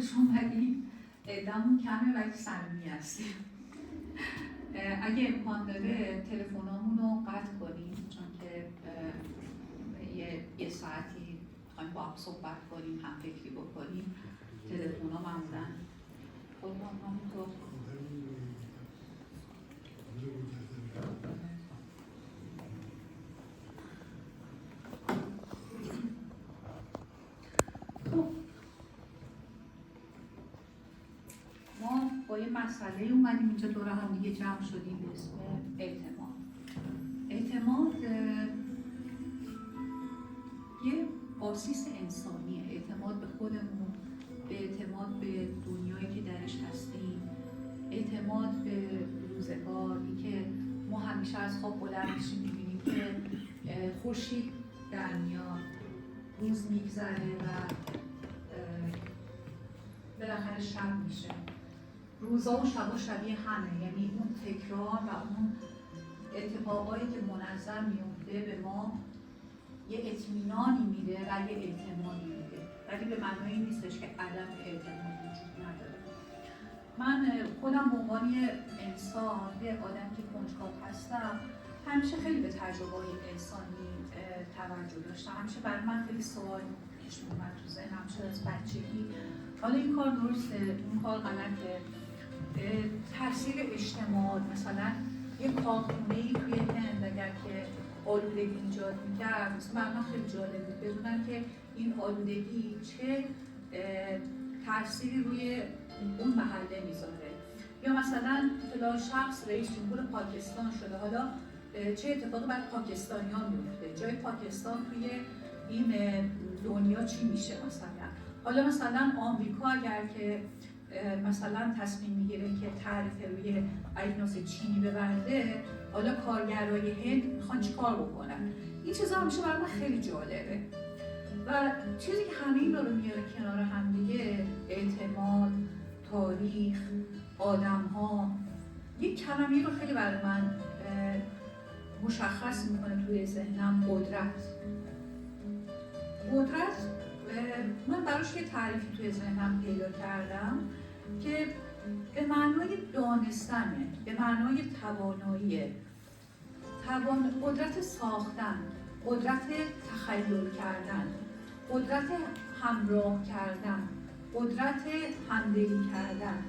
خوش اومدین. دمون کمه ولی صمیمی هستیم. اگه امکان داره تلفنامون رو قطع کنیم، چون که یه ساعتی میخوایم با هم صحبت کنیم، هم فکری بکنیم. تلفن‌ها معمولاً خودم همونطور ما با یه مسئله اومدیم اینجا دور هم دیگه جمع شدیم به اسم اعتماد. اعتماد یه باسیس انسانیه، اعتماد به خودمون، به اعتماد به دنیایی که درش هستیم، اعتماد به روزگار، که ما همیشه از خواب بلند میشیم میبینیم که خورشید در میاد، روز میگذره و بالاخره شب میشه. روزا و شبا شبیه همه، یعنی اون تکرار و اون اتفاقایی که منظم میفته به ما یه اطمینانی میده و یه اعتمادی میده، ولی به معنای نیستش که عدم اعتماد وجود نداره. من خودم به عنوان انسان، یه آدم که کنجکاو هستم، همیشه خیلی به تجربه‌های انسانی توجه داشتم. همیشه برای من خیلی سوال پیش می‌اومد تو ذهنم، چه از بچگی حالا این کار درسته، این کار غلطه. تاثیر اجتماع، مثلا یه کارخونه‌ای توی هند اگر که آلودگی ایجاد می‌کرد، مثلا من خیلی جالب بود بدونم که این آلودگی چه تأثیری روی اون محله میذاره. یا مثلا فلان شخص رئیس جمهور پاکستان شده، حالا چه اتفاقی برای پاکستانی‌ها میفته، جای پاکستان توی این دنیا چی میشه. حالا مثلا آمریکا اگر که مثلا تصمیم میگیره که تعرفه روی اجناس چینی ببنده، حالا کارگرای هند میخوان چیکار بکنن. این چیزا همیشه برای من خیلی جالبه و چیزی که همه اینا رو میاره کنار هم دیگه، اعتماد، تاریخ، آدم‌ها. یک کلمه‌ای رو خیلی برای من مشخص میکنه توی ذهنم: قدرت. من براش یه تعریفی توی ذهنم پیدا کردم که به معنای دانستنه، به معنای تواناییه، قدرت ساختن، قدرت تخیل کردن، قدرت همراه کردن، قدرت همدلی کردن.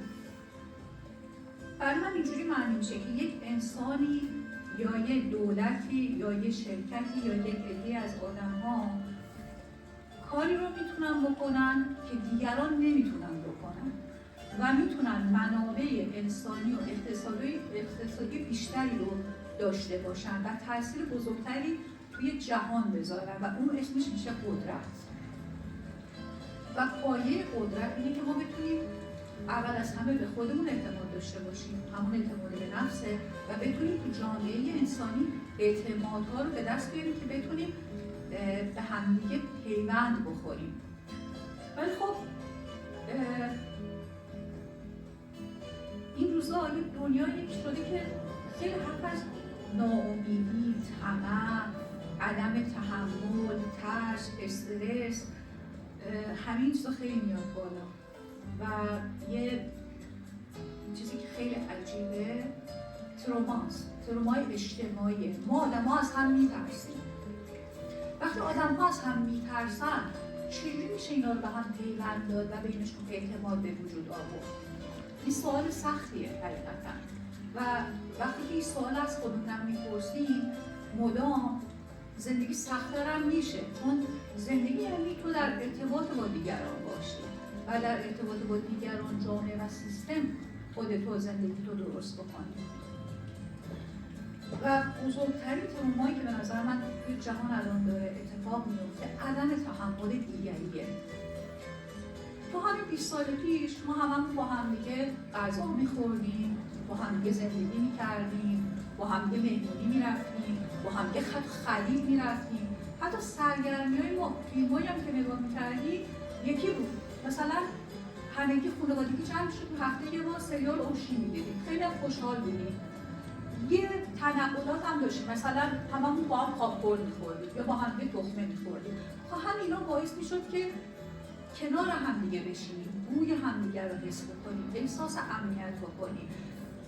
برای من اینجوری معنی میشه که یک انسانی یا یک دولتی یا یک شرکتی یا یک عده از آدم‌ها کاری رو میتونن بکنن که دیگران نمیتونن بکنن و میتونن منابع انسانی و اقتصادی بیشتری رو داشته باشن و تاثیر بزرگتری توی جهان بذارن و اون اسمش میشه قدرت. و پایه قدرت اینه که ما بتونیم اول از همه به خودمون اعتماد داشته باشیم، همون اعتماد به نفسه، و بتونیم تو جامعه انسانی اعتمادها رو به دست بیاریم که بتونیم به همدیگه پیوند بخوریم. ولی خب این روزا یه دنیایی شده که خیلی حرف از ناامیدی، طمع، عدم تحمل، ترس، استرس، همین چیزا خیلی میاد بالا و یه چیزی که خیلی عجیبه ترومای اجتماعیه. ما آدم‌ها از هم میترسیم. وقتی آدم‌ها از هم میترسن، چجوری میشه اینا رو به هم پیوند داد و بینشون اعتماد به وجود آورد؟ این سوال سختیه حقیقتا و وقتی که این سوال از خودمون میپرسیم، مدام زندگی سخت‌تر هم میشه، چون زندگی یعنی تو در ارتباط با دیگران باشی و در ارتباط با دیگران، جامعه و سیستم خودتو زندگی تو درست بکنی. و بزرگترین ترومایی که به نظر من توی جهان الان داره اتفاق میفته، عدم تحمل دیگریه. تو همین 20 سال پیش ما هممون با هم دیگه غذا میخوردیم، با هم دیگه زندگی میکردیم، با هم دیگه مهمونی میرفتیم، با هم دیگه خرید میرفتیم. حتی سرگرمی‌های ما، فیلمایی هم که نگاه میکردیم یکی بود. مثلا همگی خانوادگی جمع شد تو هفته یه بار سریال اوشی می‌دیدیم، خیلی خوشحال بودیم. یه تنقلات هم داشتیم، مثلا هممون با هم پاپکورن می‌خوردیم یا با هم یه تخمه می‌خوردیم. خب همینا باعث می‌شد که کنار همدیگه بشینیم، بوی همدیگه رو حس بکنیم، احساس امنیت بکنیم،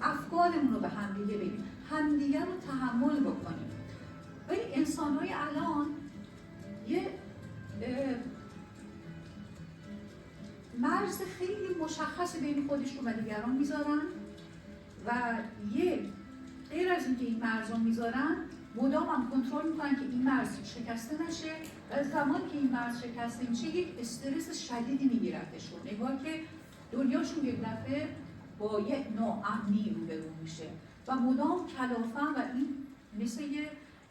افکارمون رو به همدیگه بگیم، همدیگه رو تحمل بکنیم. ولی انسان‌های الان یه مرز خیلی مشخص بین خودشون و دیگران میذارن و یه غیر از اینکه این مرز رو میذارن مدام هم کنترل میکنن که این مرز شکسته نشه و زمانی که این مرز شکسته میشه یک استرس شدیدی میگیرتشون، نگاه که دنیاشون یک دفعه با یک ناامنی روبرو میشه و مدام کلافن و این مثل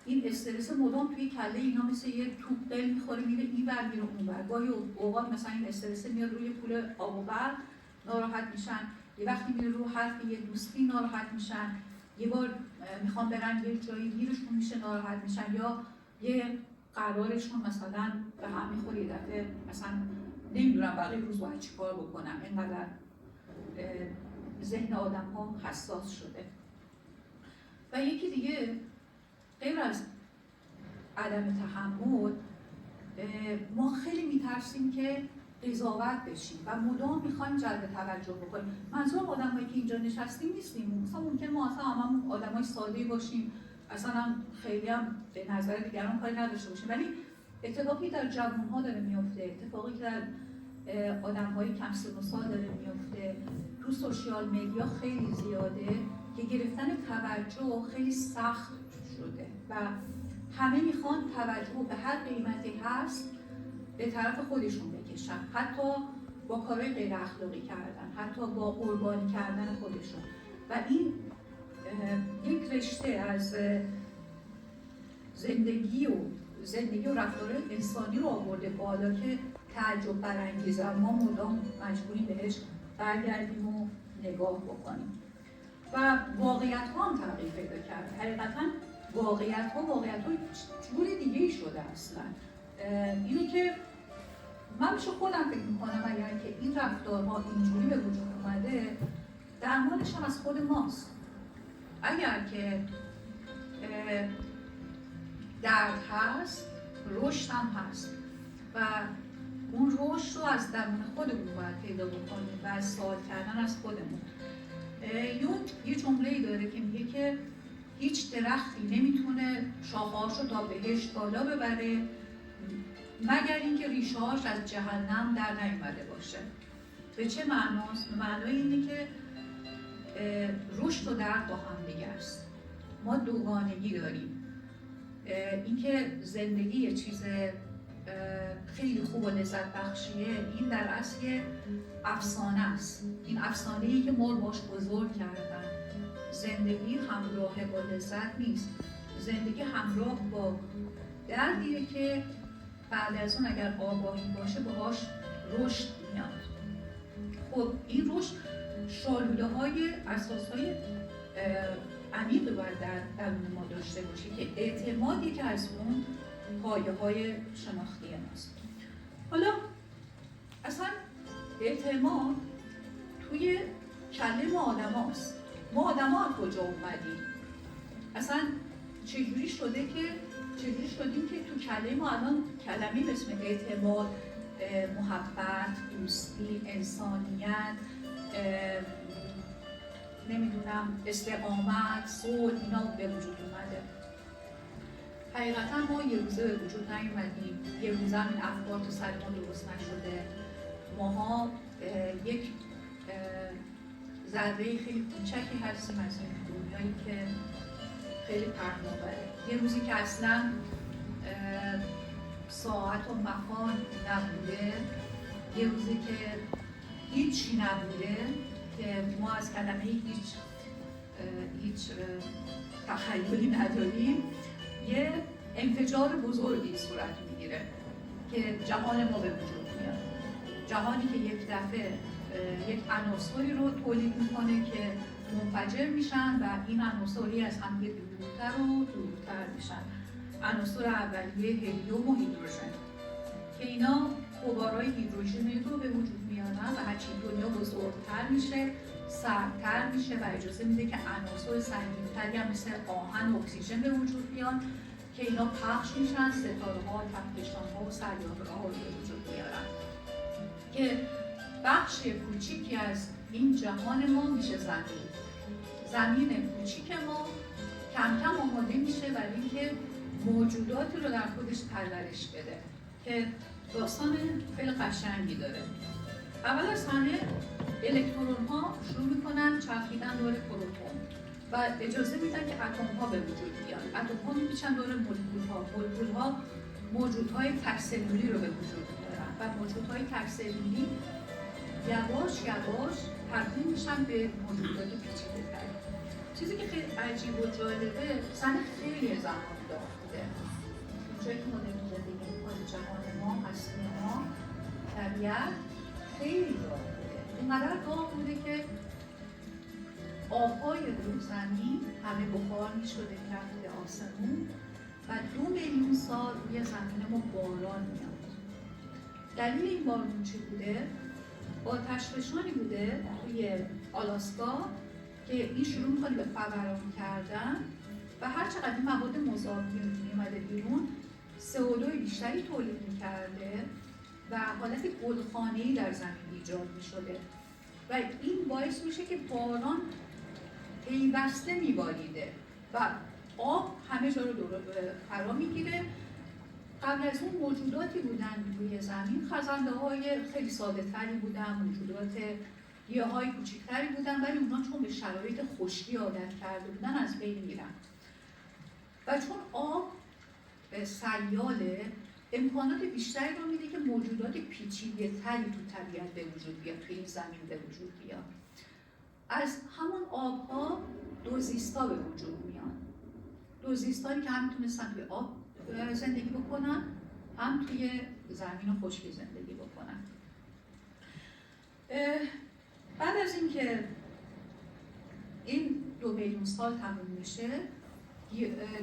این استرس مدام توی کله اینا مثل یه توپ قل میخوره میره این ور میره اون ور. گاهی اوقات مثلا این استرس میاد روی پول آب و برق ناراحت میشن، یه وقتی میره رو حرف یه دوستی ناراحت میشن، یه بار میخوان برن یه جایی گیرشون میشه ناراحت میشن، یا یه قرارشون مثلا به هم میخوره یه دفعه مثلا نمیدونم بقیه روز باید چی کار بکنم، اینقدر ذهن آدم ها حساس شده. و یکی دیگه غیر از عدم تحمل، ما خیلی میترسیم که قضاوت بشیم و مدام میخوایم جلب توجه بکنیم. منظورم آدمایی که اینجا نشستیم نیستیم، مثلا ممکن ما اصلا هممون آدمای ساده‌ای باشیم، اصلا خیلی هم به نظر دیگران کاری نداشته باشیم، ولی اتفاقی در جوان‌ها داره میفته، اتفاقی که در آدم‌های کم سن و سال داره میفته، تو سوشیال مدیا خیلی زیاده که گرفتن توجه خیلی سخت شده و همه میخوان توجه به هر قیمتی هست به طرف خودشون بکشن، حتی با کارهای غیر اخلاقی کردن، حتی با قربانی کردن خودشون. و این یک رشته از زندگی و رفتار انسانی رو آورده بالا که تعجب برانگیزه، ما مدام مجبوریم بهش برگردیم و نگاه بکنیم. و واقعیت ها هم تغییر پیدا کرده. حقیقتا واقعیت ها جور دیگه ای شده اصلا. اینه که من میشه خودم فکر میکنم اگر که این رفتارها اینجوری به وجود اومده، درمانش هم از خود ماست. اگر که درد هست، رشد هم هست و اون رشد رو از درون خودمون باید پیدا بکنیم و از سوال کردن از خودمون. یونگ یه جمله‌ای داره که میگه که هیچ درختی نمیتونه شاخه‌هاشو تا بهشت بالا ببره مگر اینکه ریشه‌هاش از جهنم در نیامده باشه. به چه معناست؟ به معنای اینه که رشد و درد با هم دیگه است. ما دوگانگی داریم. اینکه زندگی یه چیز خیلی خوب و لذت بخشیه، این در اصل افسانه است. این افسانه‌ای که ما باش بزرگ کردن. زندگی همراه با لذت نیست. زندگی همراه با دردیه که بعد از اون اگر آگاهی باشه باهاش رشد میاد. خب این رشد شالوده‌های اساس‌های عمیقی باید در ما داشته باشه که اعتمادی که از اون پایه‌های شناختی ماست. حالا اصلا اعتماد توی کله ما آدماست. ما آدما از کجا اومدیم؟ اصلا چجوری شدیم که تو کله ما الان کلمه‌ای به اسم اعتماد، محبت، دوستی، انسانیت، نمیدونم استقامت، صلح، اینا به وجود اومده. حقیقتا ما یه روزه به وجود نیومدیم، یه روزه هم این افکار تو سر ما درست نشده. ماها یک ذره خیلی کوچکی هستیم از این دنیایی که خیلی پهناوره. یه روزی که اصلا ساعت و مکان نبوده، یه روزی که هیچی نبوده، که ما از کلمه هیچ تخیلی نداریم، یه انفجار بزرگی صورت میگیره که جهان ما به وجود میاد. جهانی که یک دفعه یک عناصری رو تولید میکنه که منفجر میشن و این عناصری از هم دورتر و دورتر میشن. عناصر اولیه هلیوم و هیدروژن که اینا غبارهای هیدروژنی رو به وجود میارن و هرچی دنیا بزرگتر میشه، سردتر میشه و اجازه میده که عناصر سنگین‌تری هم مثل آهن و اکسیژن به وجود بیان که اینا پخش میشن، ستاره‌ها، کهکشان‌ها و سیاره‌ها رو به وجود میارن. که بخش کوچیکی از این جهان ما میشه زمین کوچیک ما کم کم آماده میشه برای اینکه موجوداتی رو در خودش پرورش بده که داستان خیلی قشنگی داره. اول از همه الکترون ها شروع میکنن چرخیدن دور پروتون و اجازه میدن که اتم ها به وجود بیان. اتم ها میپیچن دور مولکول ها. مولکول ها موجودهای تک سلولی رو به وجود میارن و موجودهای تک سلولی یواش یواش تبدیل میشن به موجودات پیچیده‌تر. چیزی که خیلی عجیب و جالبه، زن خیلی زمان داغ بوده. اونجایی که ما داریم زندگی می‌کنیم، جهان ما، هستی ما، طبیعت خیلی داغ بوده. اینقدر داغ بوده که آب‌های روی زمین همه بخار می‌شده می‌رفته آسمون و 2 میلیون سال روی زمین ما باران میاد. دلیل این بارون چی بوده؟ آتشفشانی بوده توی آلاسکا که این شروع می‌کنه به فوران کردن و هر چقدر این مواد مذاب میومده بیرون CO2 بیشتری تولید می‌کرده و حالت گلخانه‌ای در زمین ایجاد می‌شده و این باعث میشه که باران پیوسته می‌باریده و آب همه جا رو فرا می‌گیره. قبل از اون موجوداتی بودن روی زمین، خزنده‌های خیلی ساده‌تری بودن، موجودات گیاهای کوچکتری بودن، ولی اونا چون به شرایط خشکی عادت کرده بودن از بین میرن. و چون آب سیاله، امکانات بیشتری رو میده که موجودات پیچیده‌تری تو طبیعت به وجود بیاد، توی این زمین به وجود بیاد. از همون آب‌ها دوزیستا به وجود میان. دوزیستانی که هم میتونستن توی آب زندگی بکنن، هم توی زمین خشکی زندگی بکنن. بعد از اینکه این 2 میلیون سال تموم میشه،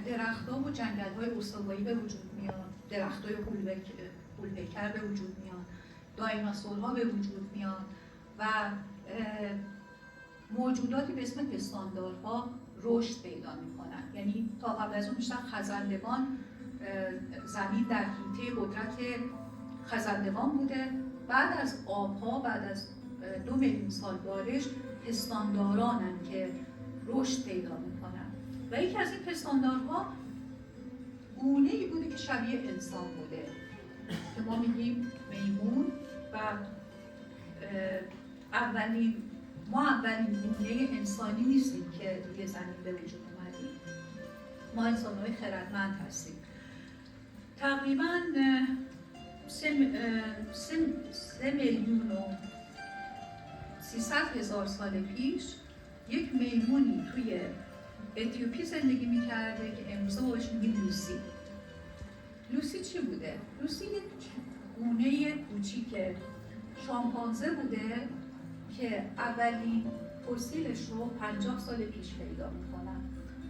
درخت‌ها و جنگل‌های استوایی به وجود میاد، درخت‌های غول‌پیکر به وجود میاد، دایناسورها به وجود میاد و موجوداتی به اسم پستاندارها رشد پیدا میکنن. یعنی تا قبل از اون بیشتر خزندگان، زمین در حیطه قدرت خزندگان بوده. بعد از آبها، بعد از 2 میلیون سال بارش، پستاندارانن که رشد پیدا میکنن و یکی از این پستاندارها گونه‌ای بوده که شبیه انسان بوده که ما میگیم میمون و اولین گونه انسانی نیستیم که روی زمین به وجود اومدیم. ما انسان‌های خردمند هستیم. تقریباً 3 میلیون و 300,000 سال پیش یک میمونی توی اتیوپی زندگی می‌کرده که امروزه بهش میگیم لوسی. لوسی چی بوده؟ لوسی یک گونه کوچیک شامپانزه بوده که اولین فسیلش رو 50 سال پیش پیدا میکنن.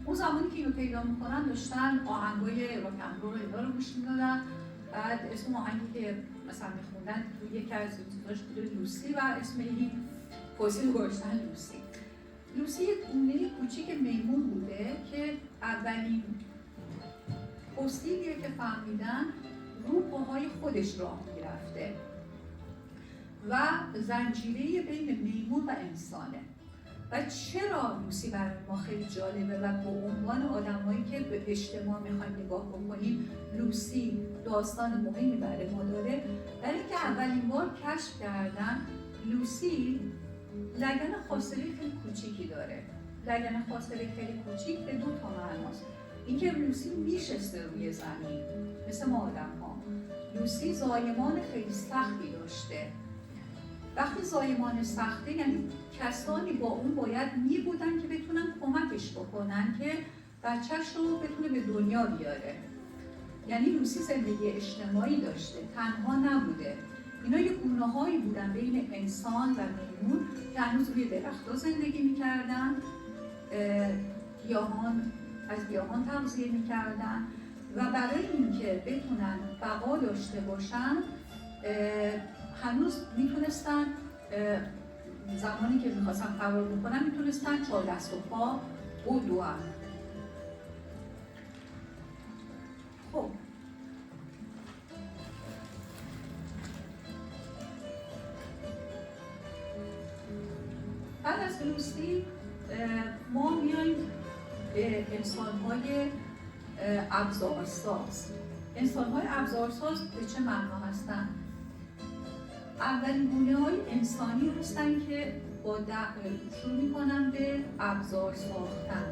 اون زمانی که اینو پیدا میکنن داشتن آهنگای راک اند رول اینا رو گوش میدادن. بعد اسم آهنگی که مثلا میخوندن توی یکی از چیزاش بوده لوسی و اسم این فسیل گذاشتن لوسی. لوسی یک گونه کوچیک میمون بوده که اولین فسیلیه که فهمیدن رو پاهای خودش راه میرفته و زنجیره بین میمون و انسانه. و چرا لوسی برای ما خیلی جالبه و به عنوان آدمایی که به اجتماع میخوایم نگاه بکنیم لوسی داستان مهمی برای ما داره؟ برای اینکه اولین بار کشف کردن لوسی لگن خاصره خیلی کوچیکی داره. لگن خاصره خیلی کوچیک به 2 تا معناست. اینکه لوسی میشسته روی زمین مثل ما آدم‌ها. لوسی زایمان خیلی سختی داشته. وقتی زایمان سخته یعنی کسانی با اون باید می بودن که بتونن کمکش بکنن که بچهش رو بتونه به دنیا بیاره. یعنی لوسی زندگی اجتماعی داشته، تنها نبوده. اینا یه گونه‌هایی بودن بین انسان و میمون که هنوز روی درخت‌ها زندگی می‌کردن، از گیاهان تغذیه می‌کردن و برای اینکه بتونن بقا داشته باشن هنوز میتونستن زمانی که میخواستن فرار بکنن میتونستن 4 دست و پا بدوئن. خب بعد از لوسی ما میایم به انسان‌های ابزارساز. انسان‌های ابزارساز به چه معنا هستن؟ اولین گونه‌های انسانی هستن که با شروع می‌کنن به ابزار ساختن.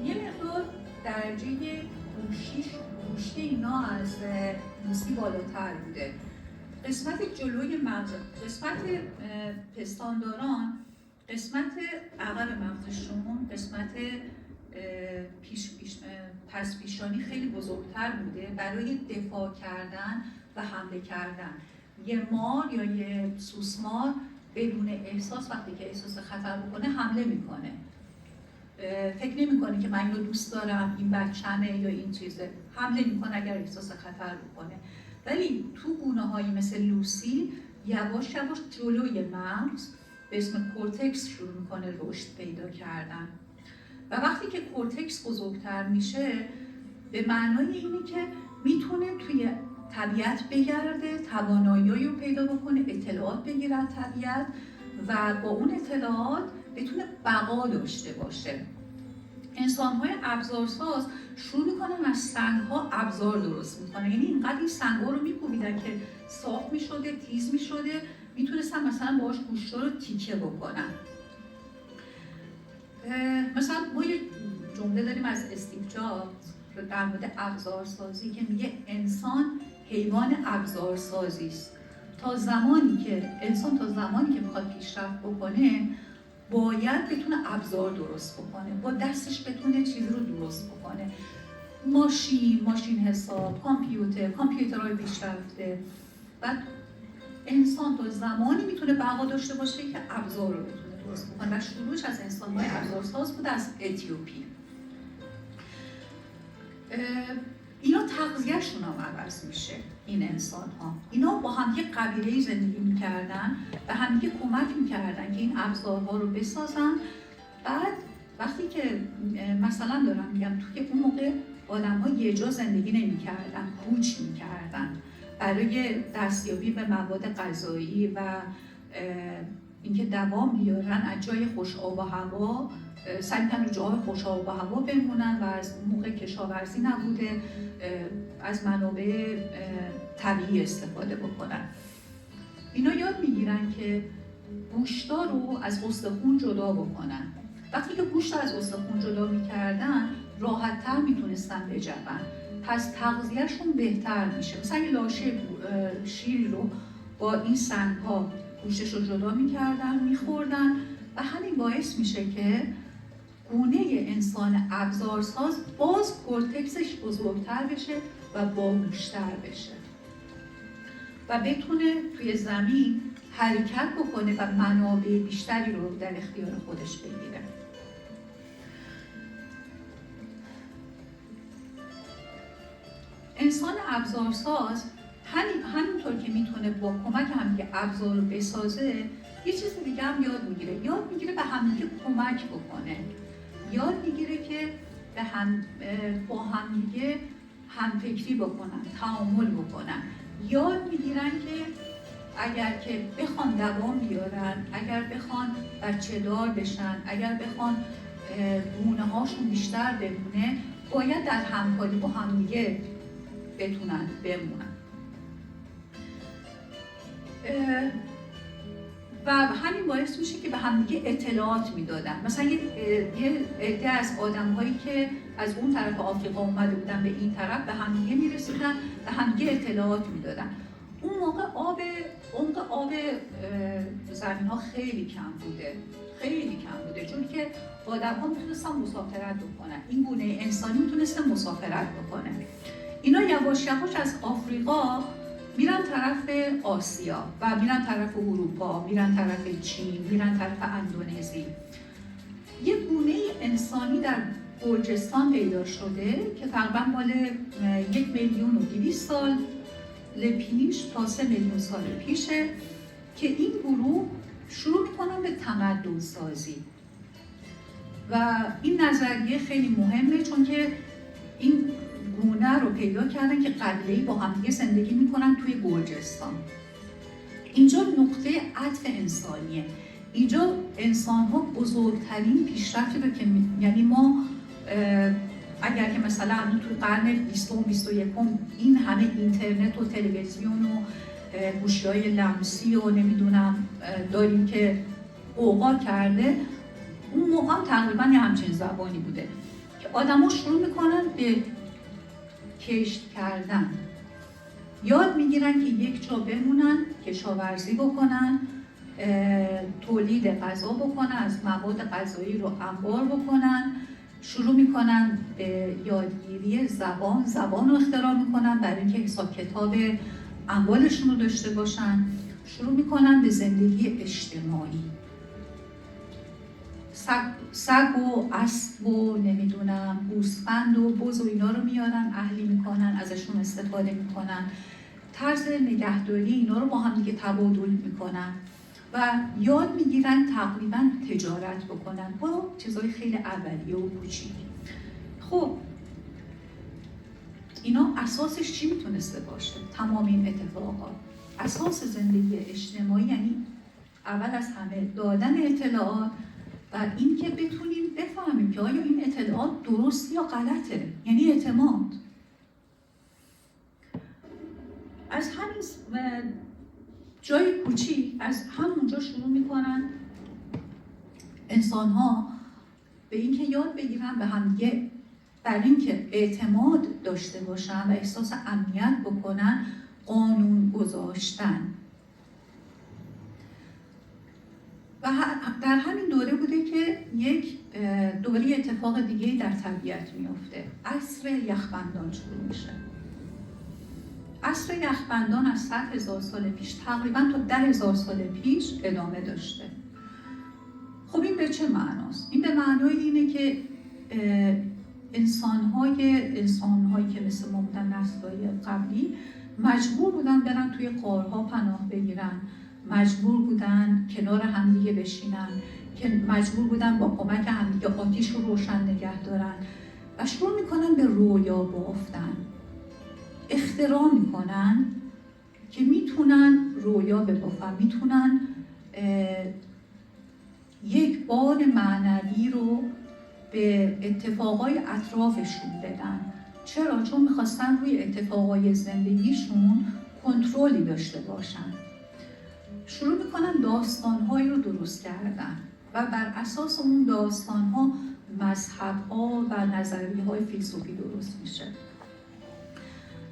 یه مقدار درجه گوشی اینا از لوسی بالاتر بوده. قسمت جلوی مغز، قسمت پستانداران، قسمت عقب مغزشون، قسمت پس پیشانی خیلی بزرگتر بوده برای دفاع کردن و حمله کردن. یه مار یا یه سوسمار بدون احساس وقتی که احساس خطر بکنه حمله میکنه. فکر نمیکنه که من اینو دوست دارم، این بچه‌مه یا این چیزه. حمله میکنه اگر احساس خطر بکنه. ولی تو گونه‌هایی مثل لوسی یواش یواش جلوی مغز به اسم کورتکس شروع میکنه رشد پیدا کردن. و وقتی که کورتکس بزرگتر میشه به معنای اینه که میتونه توی طبیعت بگرده، توانایی رو پیدا بکنه، اطلاعات بگیره از طبیعت و با اون اطلاعات بتونه بقا داشته باشه. انسان‌های ابزارساز شروع میکنن از سنگ‌ها ابزار درست میکنن. یعنی اینقدر این سنگ‌ها رو میکوبیدن که صاف میشده، تیز میشده، میتونستن مثلا باهاش گوشت رو تیکه بکنن. مثلا ما یه جمله داریم از استیو جابز در مورد ابزارسازی که میگه انسان حیوان ابزارسازی است. انسان تا زمانی که میخواد پیشرفت بکنه باید بتونه ابزار درست بکنه، با دستش بتونه چیزی رو درست بکنه. ماشین حساب، کامپیوترهای پیشرفته. و انسان تا زمانی میتونه بقا داشته باشه که ابزار رو بتونه درست بکنه. و شروعش از انسان‌های ابزارساز بود از اتیوپی. اینا تغذیه‌شون هم عوض میشه. این انسان‌ها اینا با هم یه قبیله‌ای زندگی میکردن و هم دیگه کمک میکردن که این ابزارها رو بسازن. بعد وقتی که مثلا دارم میگم توی اون موقع آدم‌ها یه جا زندگی نمیکردن، کوچ میکردن برای دستیابی به مواد غذایی و اینکه دوام بیارن از جای خوش آب و هوا، سعی می‌کنن رو جاهای خوش آب و هوا بمونن و از موقع کشاورزی نبوده از منابع طبیعی استفاده بکنن. اینا یاد میگیرن که گوشتا رو از استخون جدا بکنن. وقتی که گوشت از استخون جدا میکردن راحت‌تر میتونستن بجون، پس تغذیه‌شون بهتر میشه. مثلا یه لاشه شیر رو با این سنگ‌ها گوشتش رو جدا میکردن، میخوردن و همین باعث میشه که گونه انسان ابزارساز باز کورتکسش بزرگتر بشه و باهوش‌تر بشه و بتونه توی زمین حرکت بکنه و منابع بیشتری رو در اختیار خودش بگیره. انسان ابزارساز همینطور که میتونه با کمک همدیگه ابزار رو بسازه، یه چیز دیگه هم یاد میگیره به همدیگه کمک بکنه. یاد میگیره که با همدیگه همفکری بکنن، تعامل بکنن. یاد میگیرن که اگر که بخوان دوام بیارن، اگر بخوان بچه دار بشن، اگر بخوان گونه هاشون بیشتر بمونه، باید در همکاری با همدیگه بتونن بمونن. و همین باعث میشه که به همدیگه اطلاعات میدادن. مثلا یه عده از آدم‌هایی که از اون طرف آفریقا اومده بودن به این طرف به همدیگه میرسیدن و همدیگه اطلاعات میدادن. اون موقع آب زمین‌ها خیلی کم بوده چون که آدم‌ها میتونستن مسافرت بکنن. این گونه انسانی میتونسته مسافرت بکنه. اینا یواش یواش از آفریقا میرن طرف آسیا و میرن طرف اروپا، میرن طرف چین، میرن طرف اندونزی. یه گونه انسانی در گرجستان پیدا شده که تقریبا مال 1,200,000 سال پیش تا 3,000,000 سال پیشه که این گروه شروع میکنن به تمدن سازی. و این نظریه خیلی مهمه چون که این گونه رو پیدا کردن که قبیله‌ای با هم دیگه زندگی میکنن توی گرجستان. اینجا نقطه عطف انسانیه. اینجا انسان ها بزرگترین پیشرفتی رو که یعنی ما اگر که مثلا تو قرن 20 و 21 این همه اینترنت و تلویزیون و گوشی‌های لمسی و نمیدونم داریم که اوقا کرده، اون موقع هم تقریبا یه همچین زبانی بوده که آدم ها شروع میکنن به کشت کردن، یاد میگیرن که یک جا بمونن، کشاورزی بکنن، تولید غذا بکنن، از مواد غذایی رو انبار بکنن، شروع میکنن به یادگیری زبان رو اختراع میکنن برای اینکه حساب کتاب اموالشون رو داشته باشن، شروع میکنن به زندگی اجتماعی، سگ و اسب و نمیدونم گوسفند و بز و اینا رو میارن، اهلی میکنن، ازشون استفاده میکنن، طرز نگهداری اینا رو با هم دیگه تبادل میکنن و یاد میگیرن تقریبا تجارت بکنن با چیزای خیلی اولیه و کوچیک. خب اینا اساسش چی میتونسته باشه؟ تمام این اتفاقات اساس زندگی اجتماعی یعنی اول از همه دادن اطلاعات و اینکه بتونیم بفهمیم که آیا این اطلاعات درست یا غلطه، یعنی اعتماد. از همین جای کوچیک، از همونجا شروع میکنن انسان ها به اینکه یاد بگیرن به همدیگه، برای اینکه اعتماد داشته باشن و احساس امنیت بکنن، قانون گذاشتن. و در همین دوره بوده که یک دوره اتفاق دیگه‌ای در طبیعت میفته. عصر یخبندان شروع میشه. عصر یخبندان از 100,000 سال پیش تقریبا تا 10,000 سال پیش ادامه داشته. خب این به چه معناست؟ این به معنای اینه که انسان‌هایی که مثل ما بودن، نسل‌های قبلی، مجبور بودن برن توی غارها پناه بگیرن، مجبور بودن کنار همدیگه بشینن، که مجبور بودن با کمک همدیگه آتیش رو روشن نگه دارن و شروع میکنن به رویا بافتن. اختراع میکنن که میتونن رویا ببافن، میتونن یک بار معنوی رو به اتفاقای اطرافشون بدن. چرا؟ چون میخواستن روی اتفاقای زندگیشون کنترلی داشته باشن. شروع میکنن داستانهایی رو درست کردن و بر اساس اون داستانها مذهب‌ها و نظریه‌های فیلسوفی درست میشه.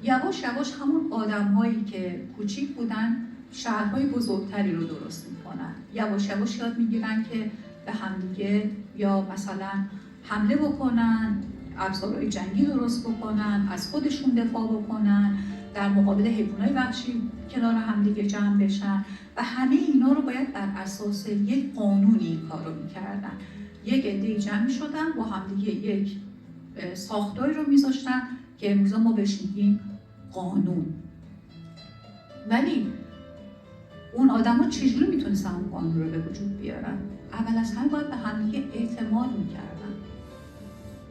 یواش یواش همون آدم‌هایی که کوچیک بودن شهرهای بزرگتری رو درست میکنن. یواش یواش یاد میگیرن که به همدیگه یا مثلا حمله بکنن، ابزارهای جنگی درست بکنن، از خودشون دفاع بکنن، در مقابل حیوانات وحشی کنار همدیگه جمع بشن و همه اینا رو باید بر اساس یک قانونی این کار رو میکردن. یک عده‌ای جمع شدن با همدیگه یک ساختاری رو میذاشتن که امروزا ما بهش میگیم قانون. ولی اون آدم ها چجوری میتونستن اون قانون رو به وجود بیارن؟ اول از همه باید به همدیگه اعتماد میکردن.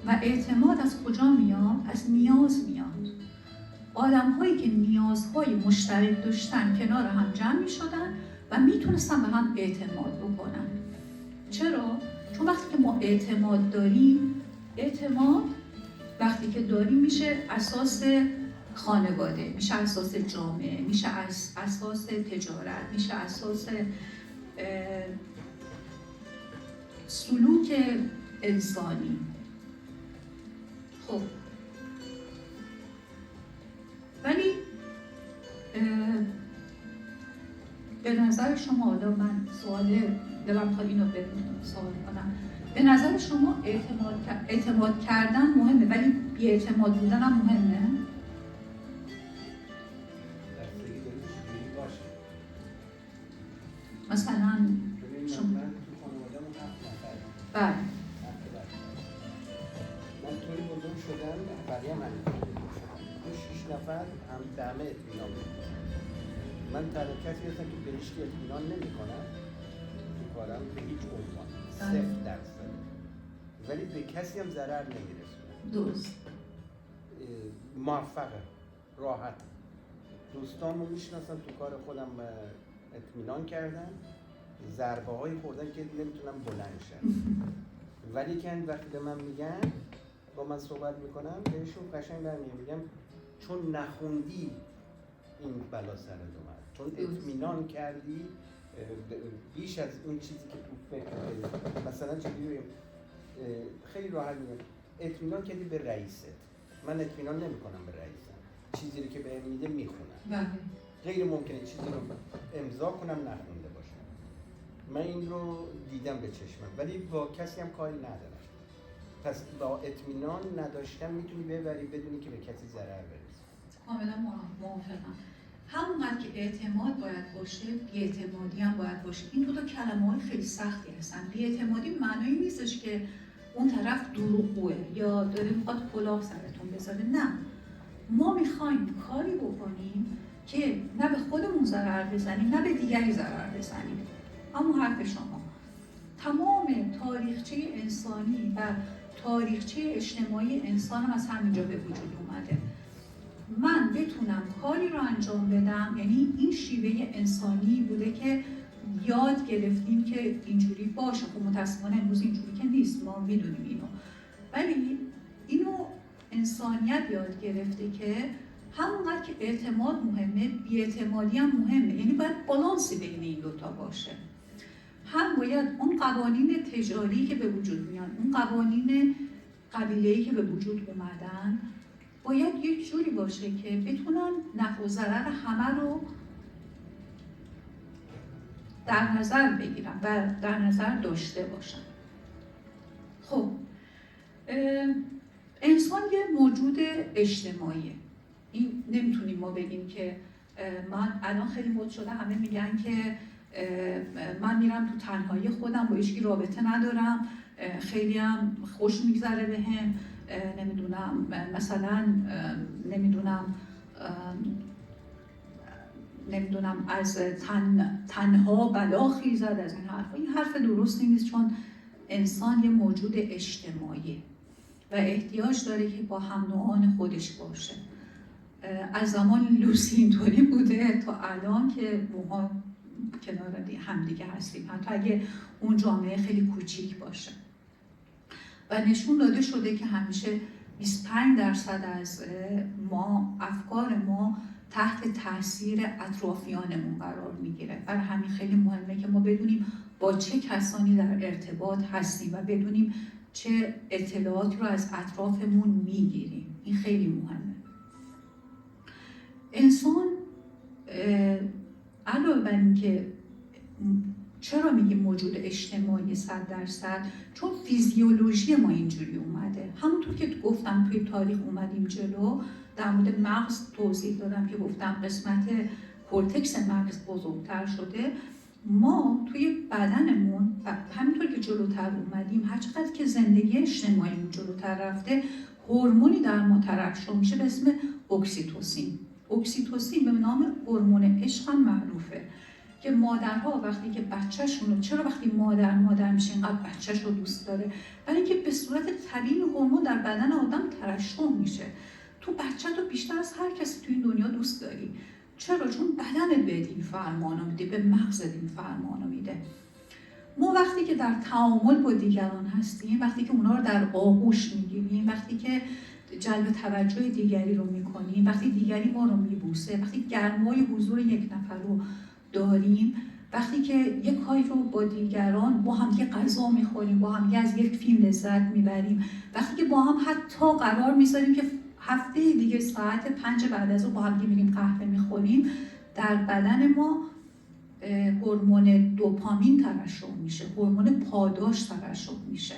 و اعتماد از کجا میاد؟ از نیاز میاد. آدم هایی که نیازهای مشترک داشتن کنار هم جمع میشدن و میتونستن به هم اعتماد بکنن. چرا؟ چون وقتی که ما اعتماد داریم، اعتماد وقتی که داریم میشه اساس خانواده، میشه اساس جامعه، میشه اساس تجارت، میشه اساس سلوک انسانی. خب ولی به نظر شما، حالا من سوال دلم تا اینو سوال کنم، به نظر شما اعتماد کردن مهمه ولی بی اعتماد بودن هم مهمه؟ مثلا شما من تو خانواده‌مون 7 نفر. بله. من طوری بزرگ شدم، بقیه هم همینطوری بزرگ شدن. تو 6 نفر هم به همه اطمینان می‌کنن. من تنها کسی هستم که به هیچ کی اطمینان نمی‌کنم. تو کارم به هیچ عنوان 0%. ولی به کسی هم ضرر نمی‌رسونم. درست. موفقه، راحت. دوستامو میشناسم، تو کار خودم اطمینان کردن ضربه های خوردن که نمیتونم بلند شم. ولی که وقتی به من میگن، با من صحبت میکنم، بهشون قشنگ برمیگم، میگم چون نخوندی این بلا سرت اومد، چون اطمینان کردی بیش از اون چیزی که تو فکر کردی. مثلا چجوری خیلی راحت میگم، اطمینان کردی به رئیست. من اطمینان نمیکنم به رئیسم، چیزی رو که بهم میده میخونم. بله. غیر ممکنه چیزی رو امضا کنم نخونده باشم. من این رو دیدم به چشمم، ولی با کسی هم کاری ندارم. پس با اطمینان نداشتن میتونی ببری بدونی که به کسی ضرر برسی. کاملا موافقم. همونقدر که اعتماد باید باشه، بی‌اعتمادی هم باید باشه. این دو تا کلمه‌های خیلی سختی هستن. بی‌اعتمادی معنایی نیستش که اون طرف دروغگوه یا داره میخواد کلاه سرتون بذاره. نه، ما میخوایم کاری بکنیم که نه به خودمون ضرر بزنیم نه به دیگری ضرر بزنیم. اما حرف شما، تمام تاریخچه انسانی و تاریخچه اجتماعی انسان هم از همینجا به وجود اومده. من بتونم کاری رو انجام بدم، یعنی این شیوه انسانی بوده که یاد گرفتیم که اینجوری باشه. خب متاسفانه امروز اینجوری که نیست، ما میدونیم اینو، ولی اینو انسانیت یاد گرفته که همونقدر که اعتماد مهمه، بی‌اعتمادی هم مهمه. یعنی باید بالانسی بین این دوتا باشه. هم باید اون قوانین تجاری که به وجود میان، اون قوانین قبیله‌ای که به وجود اومدن، باید یک جوری باشه که بتونن نفع و ضرر همه رو در نظر بگیرن و در نظر داشته باشن. خب انسان یه موجود اجتماعیه. این نمیتونیم ما بگیم که من الان خیلی مد شده همه میگن که من میرم تو تنهایی خودم، با هیچکی رابطه ندارم، خیلی هم خوش میگذره بهم، نمیدونم مثلا نمیدونم از تنها بلا خیزد، از این حرف. این حرف درستی نیست، چون انسان یه موجود اجتماعیه و احتیاج داره که با هم نوعان خودش باشه. از زمان لوسی اینطوری بوده تا الان که ما کنار همدیگه هستیم، حتی اگه اون جامعه خیلی کوچیک باشه. و نشون داده شده که همیشه 25% از ما، افکار ما، تحت تاثیر اطرافیانمون قرار میگیره. برای همین خیلی مهمه که ما بدونیم با چه کسانی در ارتباط هستیم و بدونیم چه اطلاعاتی رو از اطرافمون میگیریم. این خیلی مهمه. انسان علاوه بر این که چرا میگیم موجود اجتماعی 100%؟ چون فیزیولوژی ما اینجوری اومده. همونطور که گفتم توی تاریخ اومدیم جلو، در مورد مغز توضیح دادم که گفتم قسمت کورتکس مغز بزرگتر شده. ما توی بدنمون همینطور که جلوتر اومدیم، هر چقدر که زندگی اجتماعیمون جلوتر رفته، هورمونی در ما ترشح میشه به اسم اکسیتوسین. اکسیتوسین به نام هورمون عشق هم معروفه، که مادرها وقتی که بچه‌شون، چرا وقتی مادر میشه اینقدر بچه‌ش رو دوست داره؟ برای اینکه به صورت طبیعی هورمون در بدن آدم ترشح میشه. تو بچه تو بیشتر از هر کسی تو این دنیا دوست داری. چرا؟ چون بدنت بهت این فرمانو میده، به مغزت این فرمانو میده. ما وقتی که در تعامل با دیگران هستیم، وقتی که اونا رو در آغوش میگیریم، وقتی که جلب توجه دیگری رو میکنیم، وقتی دیگری ما رو میبوسه، وقتی گرمای حضور یک نفر رو داریم، وقتی که یک کاری رو با دیگران با هم دیگه غذا میخوریم، با هم دیگه از یک فیلم لذت میبریم، وقتی که با هم حتی قرار میذاریم که هفته دیگه ساعت 5 بعد از اون با هم دیگه میریم قهوه میخوریم، در بدن ما هورمون دوپامین ترشح میشه، هورمون پاداش ترشح میشه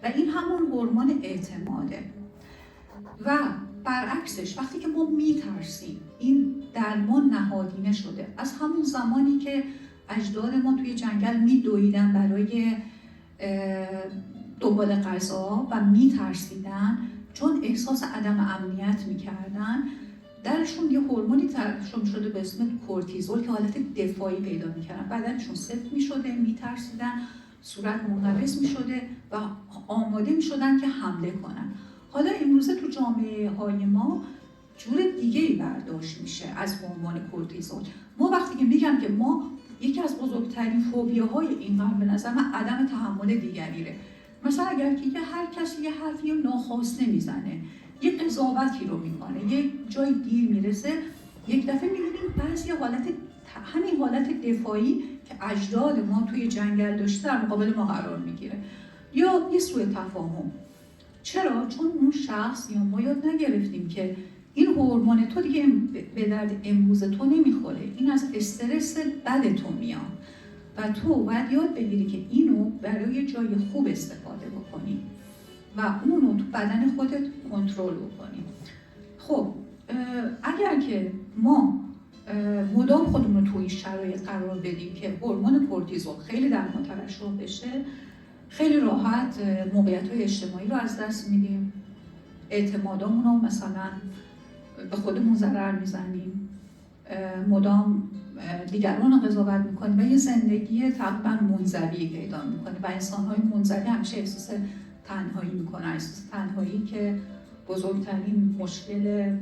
و این همون هورمون اعتماده. و برعکسش وقتی که ما میترسیم، این در ما نهادینه شده. از همون زمانی که اجداد ما توی جنگل میدویدن برای دنبال غذا و میترسیدن، چون احساس عدم امنیت میکردن، درشون یه هورمونی ترشح شده به اسم کورتیزول که حالت دفاعی پیدا میکردن، بدنشون سفت میشده، میترسیدن، صورت منقبض میشده و آماده میشدن که حمله کنن. حالا امروزه تو جامعه های ما جور دیگه‌ای برداشت میشه از هورمون کورتیزول. ما وقتی که میگم که ما یکی از بزرگترین فوبیاهای این قرن به نظر من عدم تحمل دیگریه. مثلا اگر که هر کسی یه حرفی رو ناخواسته میزنه، یه قضاوتی رو میکنه، یه جای دیر میرسه، یک دفعه میبینیم بعضی همین حالت دفاعی که اجداد ما توی جنگل داشته در مقابل ما قرار میگیره، یا یه سوء تفاهم. چرا؟ چون اون شخص یا ما یاد نگرفتیم که این هورمون تو دیگه به درد امروز تو نمیخوره، این از استرس بد تو میاد و تو باید یاد بگیری که اینو برای جای خوب استفاده بکنی و اونو تو بدن خودت کنترل بکنی. خب اگر که ما مدام خودمون رو تو این شرایط قرار بدیم که هورمون کورتیزول خیلی در ما ترشح بشه، خیلی راحت موقعیت‌های اجتماعی رو از دست میدیم، اعتمادامون رو مثلا به خودمون ضرر میزنیم، مدام دیگران رو قضاوت میکنیم و یه زندگی تقریبا منزوی پیدا میکنیم و انسان‌های منزوی همیشه احساس تنهایی میکنن، احساس تنهایی که بزرگترین مشکل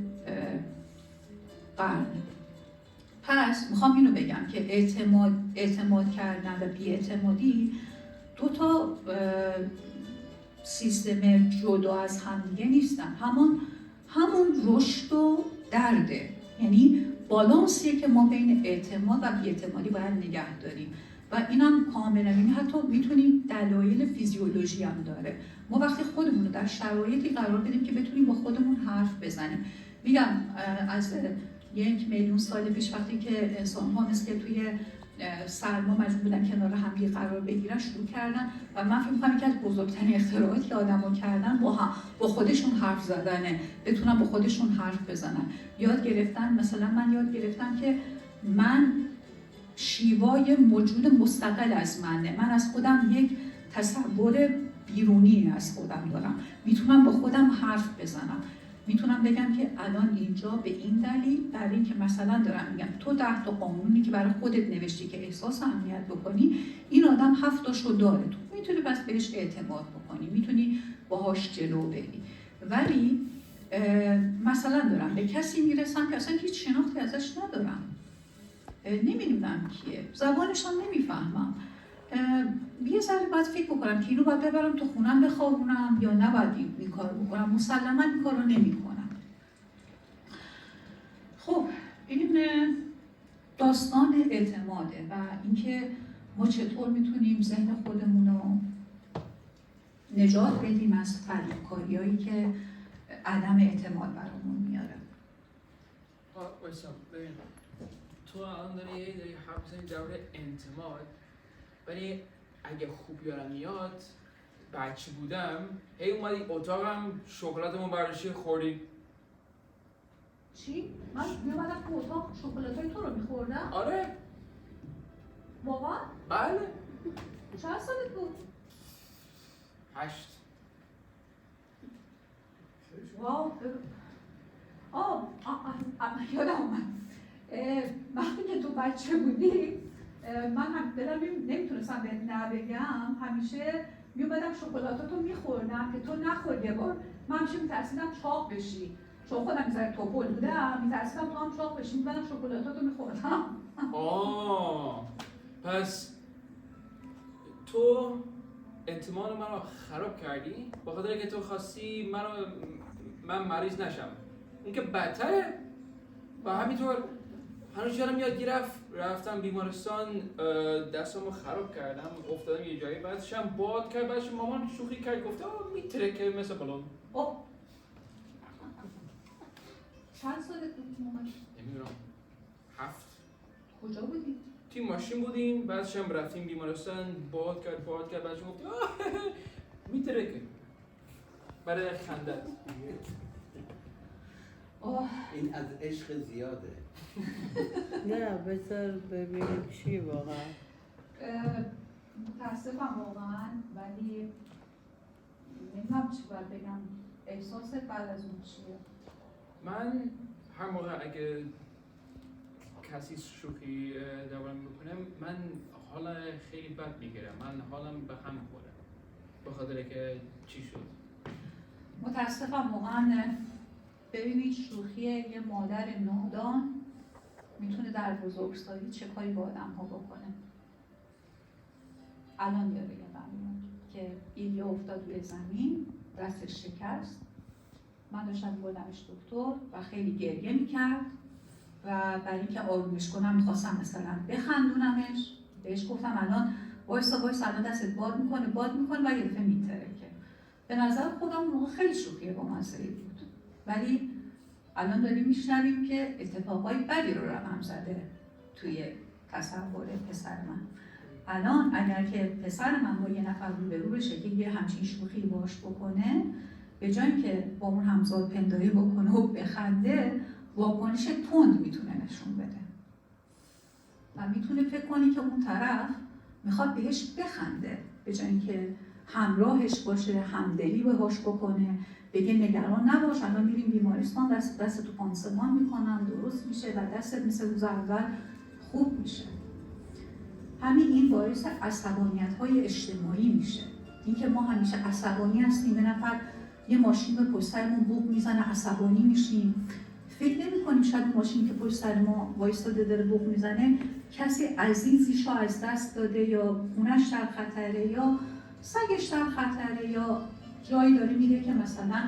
قرن. پس میخوام اینو بگم که اعتماد کردن و بی‌اعتمادی دو تا سیستم جدا از همدیگه نیستن، همون رشد و درده، یعنی بالانسیه که ما بین اعتماد و بی‌اعتمادی باید نگه داریم و اینم کاملا، یعنی حتی میتونیم دلایل فیزیولوژی هم داره. ما وقتی خودمون رو در شرایطی قرار بدیم که بتونیم با خودمون حرف بزنیم، میگم از 1,000,000 سال پیش وقتی که انسان‌ها مثل که توی سرما مجبور بودن کنار هم قرار بگیرن شروع کردن و من فکر می‌کنم یکی از بزرگترین اختراعاتی که آدم‌ها کردن با خودشون حرف زدنه، بتونن با خودشون حرف بزنن. یاد گرفتن، مثلا من یاد گرفتم که من شیوای موجود مستقل از منه، من از خودم یک تصور بیرونی از خودم دارم، میتونم با خودم حرف بزنم، میتونم بگم که الان اینجا به این دلیل، برای اینکه مثلا دارم میگم تو 10 تا قانونی که برای خودت نوشتی که احساس امنیت بکنی، این آدم 7 تاشو داره، تو میتونی بس بهش اعتماد بکنی، میتونی باهاش جلو بری. ولی مثلا دارم به کسی میرسم که اصلا هیچ شناختی ازش ندارم، نمیدونم کیه، زبانش هم نمیفهمم، یه ذره باید فکر بکنم که اینو باید ببرم تو خونم بخوابونم یا نباید این کارو بکنم. مسلما این کارو نمیکنم. خب این داستان اعتماده و اینکه ما چطور میتونیم ذهن خودمون رو نجات بدیم از فریبکاریایی که عدم اعتماد برامون میاره. تو الان داری حرف میزنی درباره اعتماد، ولی اگه خوب یادم میاد بچه بودم هی اومدی اتاقم شکلاتمو برداشتی خوردی. چی؟ من میومدم تو اتاق شکلاتای تو رو میخوردم؟ آره. واقعا؟ بله. چند سالت بود؟ 8. واو. یادم اومد. وقتی که تو بچه بودی من هم دلم نمیتونستم بهت نبگم، همیشه میومدم شکلاتاتو میخوردم که تو نخور. یه بار من همیشه میترسیدم چاق بشی، چون خودم میذاره توپل بودم، میترسیدم تو هم چاق بشی، میومدم شکلاتاتو میخوردم. پس تو اعتماد منو خراب کردی با خاطر که تو خواستی من مریض نشم. این که بدتره. و همینطور هنوز یادم میاد رفتم بیمارستان، دستمو خراب کردم، افتادم یه جایی، بعدش هم باد کرد، بعدش مامان شوخی کرد گفت میترکه مثل بلون. چند سالت بود مامان؟ نمیدونم. 7. کجا بودی؟ توی ماشین بودیم، بعدش هم رفتیم بیمارستان، باد کرد، بعدش گفت میترکه. برای خندت. این از عشق زیاده. نه بذار ببینیم چی واقعا. متاسفم واقعا، ولی نمیدونم چی باید بگم. احساست بعد از اون چیه؟ من هر موقع اگه کسی شوخی دربارم میکنه من حالا خیلی بد میگیرم، من حالم به هم میخوره به خاطر که چی شد. متاسفم واقعا. ببینید شوخی یه مادر نادان میتونه در بزرگسالی چه کاری با آدم ها بکنه. الان یاد میاد که ایلیا افتاد روی زمین، دستش شکست، من داشتم بردمش دکتر و خیلی گریه میکرد و برای اینکه آرومش کنم میخواستم مثلا بخندونمش، بهش گفتم الان وایسا الان دستت باد میکنه و یه دفعه میترکه. به نظر خودم اون موقع خیلی شوخی با مسئله بود، ولی الان داریم میشنویم که اتفاقای بدی رو رقم زده توی تصور پسر من. الان اگر که پسر من با یه نفر روبرو بشه که یه همچین شوخی باش بکنه، به جای که با اون همزاد پنداری بکنه و بخنده، واکنش تند میتونه نشون بده و میتونه فکر کنی که اون طرف میخواد بهش بخنده، به جای اینکه همراهش باشه، همدلی باهاش بکنه، بگه نگران نباش الان میریم بیمارستان، دست تو پانسمان میکنم درست میشه و دستت مثل روز اول خوب میشه. همین این باعث عصبانیت‌های اجتماعی میشه. اینکه ما همیشه عصبانی هستیم، یه نفر یه ماشین به پشت سرمون بوق میزنه عصبانی میشیم، فکر نمی‌کنیم شاید ماشینی که پشت سر ما وایستاده داره بوق میزنه کسی عزیزیشو از دست داده یا خونش در خطره یا سگش در خطره یا جایی داره میره که مثلا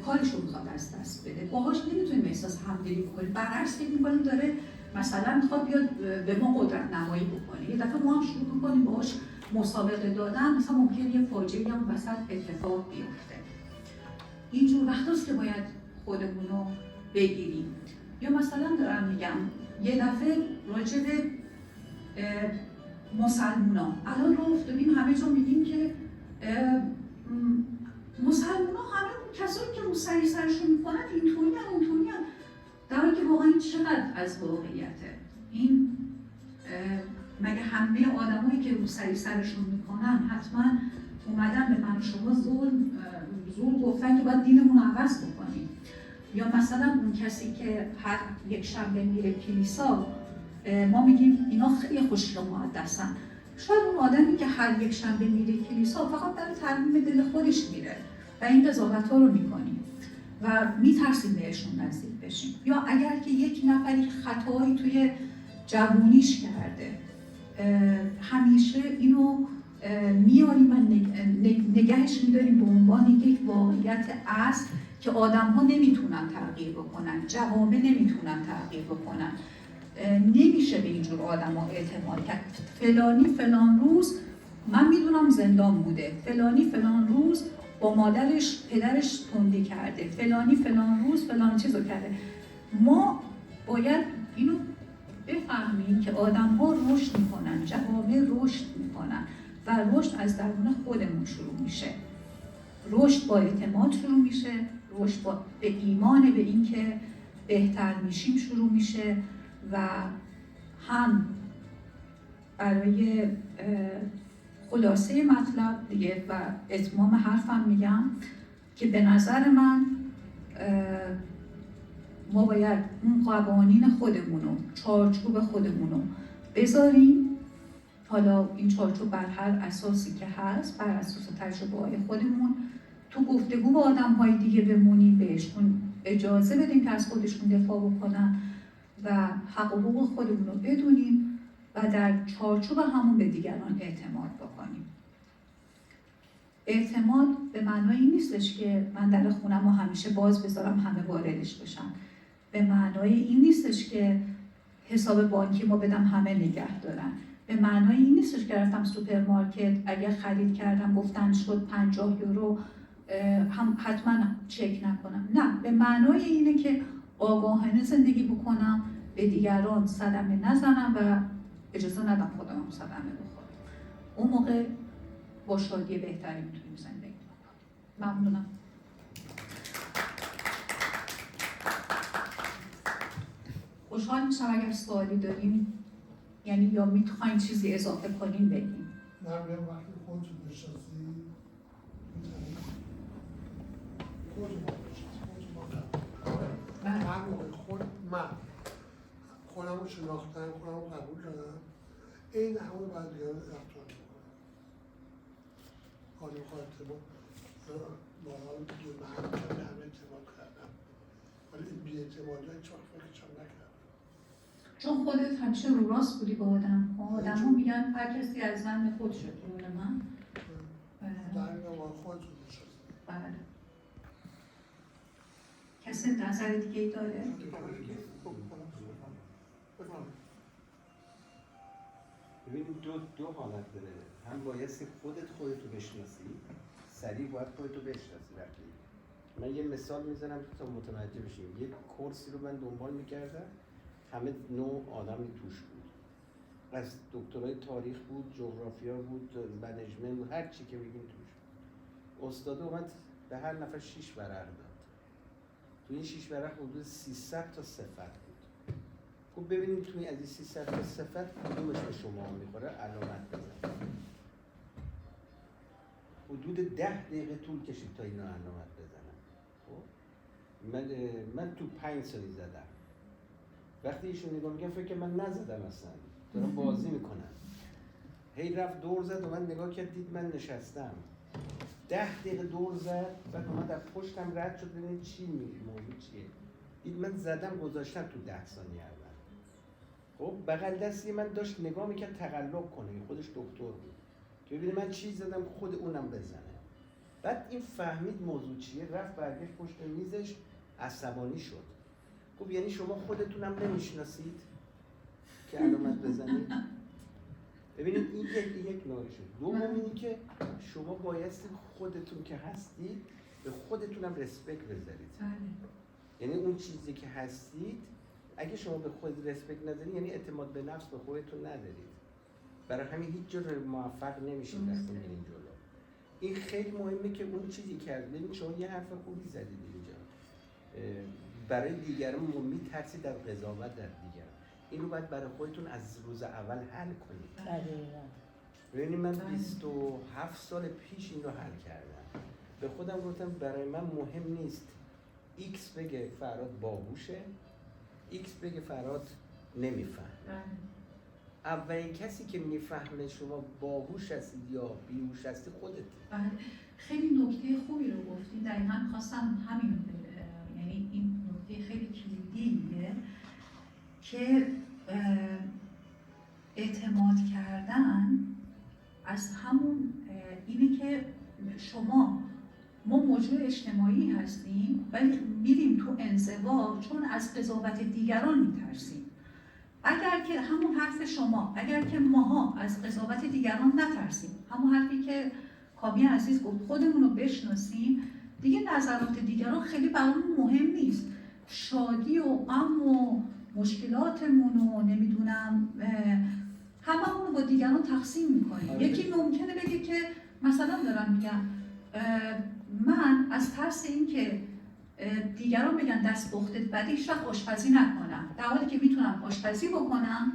کارشو میخواد از دست بده. باهاش نمیتونیم احساس همدلی بکنیم، برعکس فکر می‌کنیم داره مثلا میخواد بیاد به ما قدرت نمایی بکنه. یه دفعه ما هم شروع می‌کنیم باهاش مسابقه دادن، مثلا ممکنه یه فاجعه‌ای هم وسط اتفاق بیفته. اینجور وقتاست که باید خودمون رو بگیریم. یا مثلا دارم میگم یه دفعه راجع به مسلمونا الان رو افتادیم همه جا میگیم که مسلمونا همه کسایی که روسری سرشون میکنن اینطوری هم اونطوری هم، در حالی که واقعا این چقدر از واقعیته. این مگه همه آدمایی که روسری سرشون میکنن حتما اومدن به من و شما زور گفتن که باید دینمون رو عوض بکنیم؟ یا مثلا اون کسی که هر یک شنبه میره کلیسا، ما میگیم اینا خیلی خوشگل مقدسن. شاید اون آدمی که هر یک شنبه میره کلیسا فقط برای ترمیم دل خودش میره و این قضاوت‌ها رو میکنیم و میترسیم بهشون نزدیک بشیم. یا اگر که یک نفری خطایی توی جوونیش کرده، همیشه اینو میاریم و نگهش میداریم به عنوان یک واقعیت اصل که آدم‌ها نمیتونن تغییر بکنن، جوامع نمیتونن تغییر بکنن. نمیشه به اینجور آدم‌ها اعتماد کرد. فلانی فلان روز من میدونم زندان بوده، فلانی فلان روز با مادرش پدرش تندی کرده، فلانی فلان روز فلان چیزو کرده. ما باید اینو بفهمیم که آدم‌ها رشد میکنن، جوامع رشد میکنن و رشد از درون خودمون شروع میشه. رشد با اعتماد شروع میشه، رشد با به ایمان به این که بهتر میشیم شروع میشه. و هم برای خلاصه مطلب دیگه و اتمام حرفم میگم که به نظر من ما باید اون قوانین خودمونو، چارچوب خودمونو بذاریم. حالا این چارچوب بر هر اساسی که هست، بر اساس تجربه‌های خودمون، تو گفتگو با آدم‌های دیگه بمونیم، بهشون اجازه بدیم که از خودشون دفاع بکنن و حق و حقوق خودمون رو بدونیم و در چارچوب همون به دیگران اعتماد بکنیم. اعتماد به معنای این نیستش که من در خونم رو همیشه باز بذارم همه واردش بشن. به معنای این نیستش که حساب بانکی ما بدم همه نگه دارن. به معنای این نیستش که رفتم سوپرمارکت اگر خرید کردم گفتن شد 50 یورو هم حتما چک نکنم. نه، به معنای اینه که آگاهانه زندگی بکنم، به دیگران صدمه نزنم و اجازه ندم خودم هم صدمه بخورم. اون موقع با شادی بهتری میتونیم زندگی بکنیم. ممنونم. خوشحال میشم اگر سوالی داریم، یعنی یا میخواین چیزی اضافه کنیم بگیم. نمیدونم وقتی خودتون بشناسی میتونید خودتون بشناسی هر موقع من خودم رو شناختم، خودم رو قبول کردم، این همون باید دیگران رفتار میکنم. حالا میخواد اعتماد مارال دیگه من همه اعتماد کردم، ولی این بی اعتمادی ها هیچ وقت فکرشم نکردم. چون خودت همیشه رو راست بودی با آدم ها میگن هر کسی از زن خودشه تو رول من. در این نوع خودتون میشه. بله. کسی نظر دیگه ای داره؟ ببینید دو حالت داره. هم بایستی خودتو بشناسی، سریع باید خودتو بشناسی. وقتی من یه مثال میزنم تا متوجه بشیم. یه کورسی رو من دنبال میکردم، همه نوع آدمی توش بود، از دکترای تاریخ بود، جغرافیا بود، منیجمنت بود، هر چی که بگیم توش. استاد اومد به هر نفر 6 ورق داد. تو این 6 ورق حدود 300 تا صفت بود. خب ببینید توی از این 300 تا صفت کدومش به شما میخوره، علامت بزنید. حدود 10 دقیقه طول کشید تا اینا علامت بزنم. خب من تو 5 سالی زدم. وقتی ایشون نگاه میکنم فکر من نزدم اصلا، دارم بازی میکنم. هی رفت دور زد و من نگاه کرد دید من نشستم. 10 دقیقه دور زد، بعد اومد از پشتم رد شد ببینید چی میگه، موضوع چیه. دید من زدم گذاشتم تو 10 ثانیه اول. خب بغل دستی من داشت نگاه میکرد تقلب کنه، خودش دکتر بود که ببینه من چی زدم خود اونم بزنه. بعد این فهمید موضوع چیه، رفت برگشت پشت میزش عصبانی شد. خب یعنی شما خودتونم نمیشناسید که علامت بزنید. ببینید این یک نوعشه. دوم اینی که شما بایستی خودتون که هستید به خودتونم رسپکت بذارید. یعنی اون چیزی که هستید اگه شما به خود رسپکت ندارید یعنی اعتماد به نفس به خودتون ندارید. برای همین هیچ جور موفق نمیشید وقتی میرین جلو. این خیلی مهمه که اون چیزی کرد. ببین شما یه حرف خوبی زدید اینجا. برای دیگران میترسید در قضاوت در دیگران. این رو باید برای خودتون از روز اول حل کنید. ببینید من 27 سال پیش این رو حل کردم. به خودم گفتم برای من مهم نیست ایکس بگه فراد باهوشه، ایکس بگه فراد نمیفهم. اولین کسی که میفهمه شما باهوش هستید یا بیهوش هستید خودت. خیلی نکته خوبی رو گفتید. دقیقاً خواستم همین یعنی این نکته خیلی کلیدیه که اعتماد کردن از همون اینه که ما موجود اجتماعی هستیم ولی میریم تو انزوا چون از قضاوت دیگران میترسیم. اگر که همون حرف شما، اگر که ماها از قضاوت دیگران نترسیم، همون حرفی که کامی عزیز گفت خودمون رو بشناسیم، دیگه نظرات دیگران خیلی برامون مهم نیست. شادی و غم و مشکلاتمون و نمیدونم هممون رو با دیگران تقسیم میکنیم. یکی ممکنه بگه که مثلا دارم میگم من از ترس این که دیگران بگن دست پختت بده هیچ وقت آشپزی نکنم، در حالی که میتونم آشپزی بکنم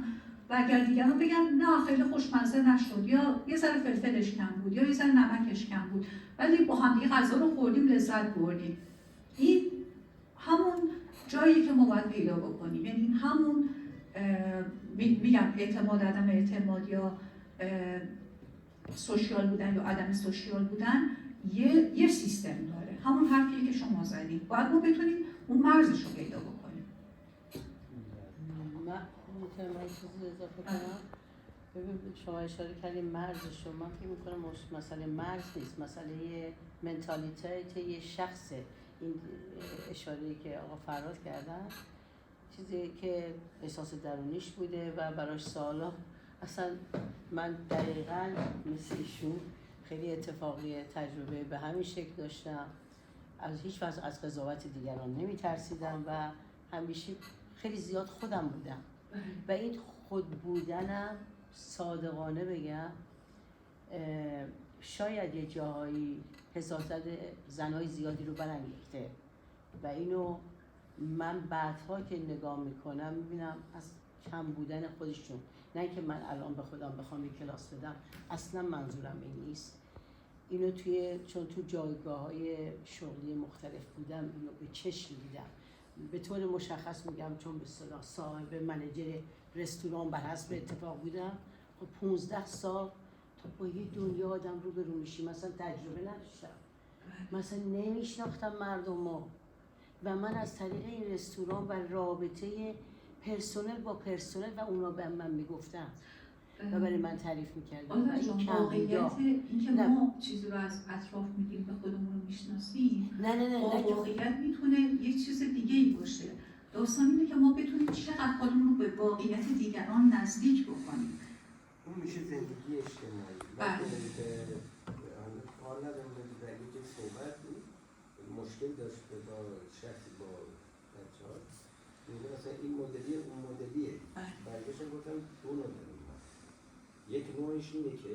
و اگر دیگران بگن نه خیلی خوشمزه نشد یا یه ذره فلفلش کم بود یا یه ذره نمکش کم بود ولی با هم دیگه غذا رو خوردیم لذت بردیم. این همون جایی که ما باید پیدا بکنیم. یعنی همون میگم اعتماد عدم اعتماد یا سوشیال بودن یا عدم سوشیال بودن یه سیستم داره. همون حرفیه که شما زدید. باید ما بتونیم اون مرزش رو پیدا بکنیم. من میتونم چیزی اضافه کنم؟ ببین شما اشاره کردیم مرزش رو. من فکر میکنم مسئله مرز نیست، مسئله منتالیته یه شخصه. این اشاره‌ای که آقا فراد کردن چیزی که احساس درونیش بوده و براش سوالا. اصلا من دقیقاً مثل ایشون خیلی اتفاقی تجربه به همین شکل داشتم. از هیچ وقت از قضاوت دیگران نمی‌ترسیدم و همیشه خیلی زیاد خودم بودم و این خود بودنم صادقانه بگم شاید یه جاهایی حساسیت زنای زیادی رو برانگیخته و اینو من بعدها که نگاه میکنم میبینم از کم بودن خودشون. نه که من الان به خودم بخوام یک کلاس بدم، اصلا منظورم این نیست. اینو چون تو جایگاه‌های شغلی مختلف بودم اینو به چشم دیدم. به طور مشخص میگم چون به اصطلاح صاحب منیجر رستوران بر حسب اتفاق بودم. خب 15 سال تا با یه دنیا آدم روبرو میشی. مثلا تجربه نداشتم، مثلا نمیشناختم مردمو و من از طریق این رستوران و رابطه پرسنل با پرسنل و اونا به من میگفتن و برای من تعریف میکردن و آزاد این جان، کم واقعیت بودا. اینکه نه. ما چیزی رو از اطراف میدیم به خودمون رو میشناسیم نه واقعیت میتونه یه چیز دیگه ای باشه. داستان اینه که ما بتونیم چقدر خودمون رو به واقعیت دیگران نزدیک بکنیم. اون میشه زندگی اجتماعی. بله. من کار ندارم در یک صحبت مشکل داشته با شخصی با بچه ها میگه مثلا این مدلیه اون مدلیه. برگشتم گفتم دو نوع داریم. یک نوعش اینه که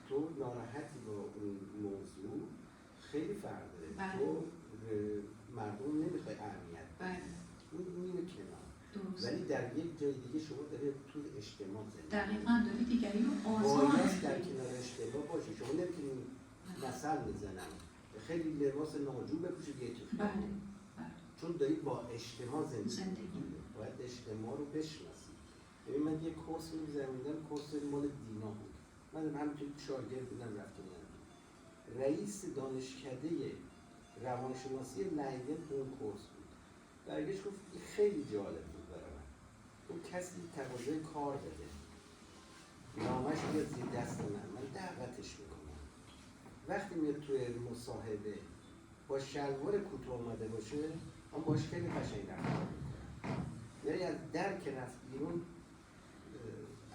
تو ناراحتی با اون موضوع خیلی فرق داره. بله. تو مردم نمیخوای اهمیت بله. اون میره کنار. درست. ولی در یک جای دیگه شما داره تو اجتماع زندگی دقیقاً داری دیگری رو آزاد باید در کنار اجتماع باشی. شما نمیتونی مثل میزنم خیلی لباس ناجور بپوشی بیای تو خیابون. بله. بله. چون داری با اجتماع زندگی زندگی. می‌کنی. باید اجتماع رو بشناسی. ببین من یه کورس می‌گذروندم، کورس مال دینا بود. من همینطوری شاگرد بودم رفتم. رئیس دانشکده روانشناسی لندن اون کورس بود. برگشت گفت این خیلی جالب بود برای من. اون کسی تقاضای کار بده. نامش بیاد زیر دست من دعوتش میکنم. وقتی میاد توی مصاحبه با شلوار کوتاه اومده باشه، من باش خیلی قشنگ رفتار میکنم. یعنی از در که رفت بیرون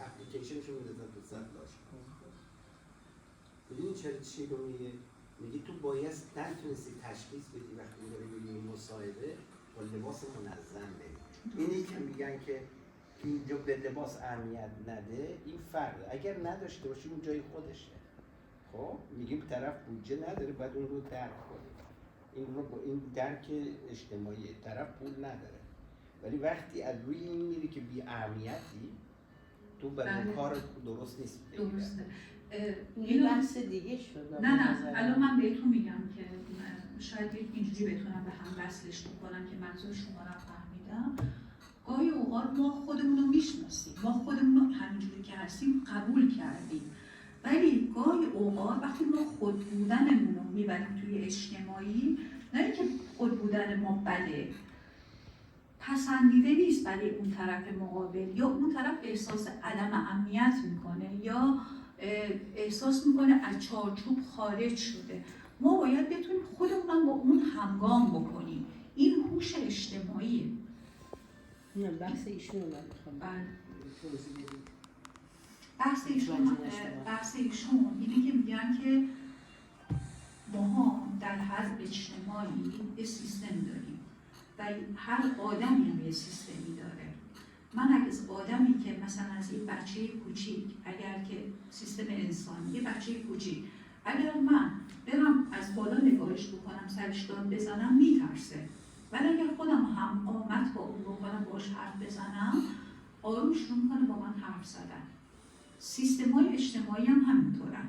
اپلیکیشنشو میدازن تو صدلاش. ببینید چی رو میگه تو باید نتونستی تشخیص بدی وقتی داری میری مصاحبه با لباس منظم بری. اینی که میگن که اینجا به لباس اهمیت نده، این فرق. اگر نداشته باشی اون جای خودشه. خب میگیم طرف بودجه نداره باید اون رو درک کنه. این درک اجتماعی، طرف پول نداره. ولی وقتی از روی این میری که بی اهمیتی تو برای کار درست نیست. درسته. این بحث دیگه شد. نه الان من بهتون میگم که شاید اینجوری بتونم به هم وصلش بکنم که منظور شما رو فهمیدم. گاهی اوقات ما خودمون رو میشناسیم، ما خودمون رو همینجوری که هستیم قبول کردیم، ولی گاهی اوقات وقتی ما خود بودنمون رو میبریم توی اجتماعی، نه اینکه خود بودن ما بده، پسندیده نیست برای اون طرف مقابل، یا اون طرف احساس عدم امنیت میکنه یا احساس میکنه از چارچوب خارج شده. ما باید بتونیم خودمون با اون همگام بکنیم. این هوش اجتماعیه. نه بحث ایشون رو من میخوام بحث ایشون اینه که میگن که ما در هر اجتماعی یه سیستم داریم و هر آدمی هم یه سیستمی داره. من از آدمی که مثلا از این بچه کوچیک، اگر که سیستم انسانی یه بچه کوچیک، اگر من برم از بالا نگاهش بکنم سرش داد بزنم میترسه، ولی اگر خودم هم آمد با اون بکنم باش حرف بزنم آروم شروع میکنه با من حرف زدن. سیستم‌های اجتماعی هم همینطورن.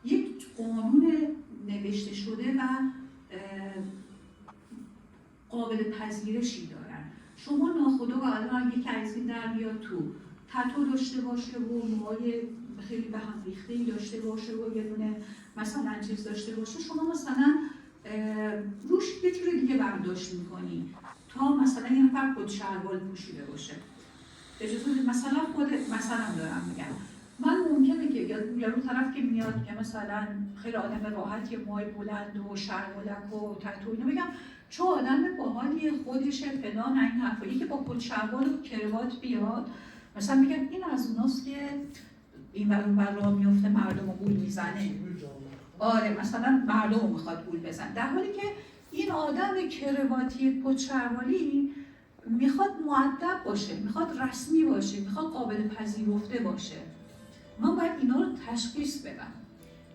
یک قانون نوشته شده و قابل پذیرشی دارن. شما ناخودآگاه الان یکی از این در بیاد تو تتو داشته باشه و موهای خیلی به هم ریخته‌ای داشته باشه و یه دونه مثلا چیز داشته باشه، شما مثلا روش یه جور دیگه برداشت می‌کنی تا مثلا یه نفر خود شلوار پوشیده باشه. اجازه مثلا مثلا دارم میگم من ممکنه که یارو طرف که میاد که مثلا خیلی آدم راحتی موهای بلند و شلوارک و تتو اینا، بگم چه آدم باحالیه خودشه فلان این حرفایی که با کت شلوار و کراوات بیاد، مثلا میگم این از اوناست که این ور اون ور راه میفته مردم رو گول میزنه. آره مثلا مردم رو میخواد گول بزنه، در حالی که این آدم کرواتی کت شلواری میخواد مؤدب باشه، میخواد رسمی باشه، میخواد قابل پذیرفته باشه. من باید اینا رو تشخیص بدم.